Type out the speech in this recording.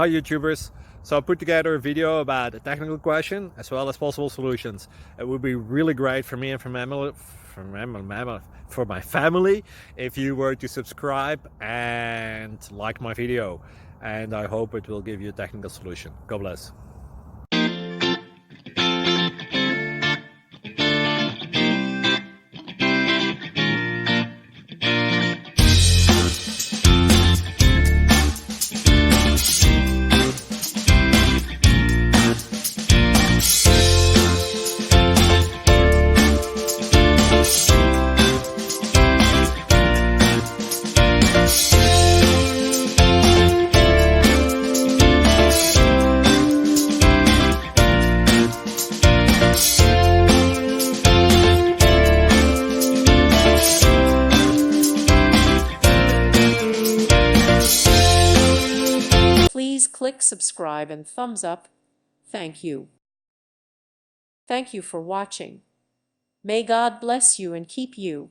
Hi YouTubers. So I put together a video about a technical question as well as possible solutions. It would be really great for me and for my family if you were to subscribe and like my video, and I hope it will give you a technical solution. God bless. Please click subscribe and thumbs up. Thank you. Thank you for watching. May God bless you and keep you.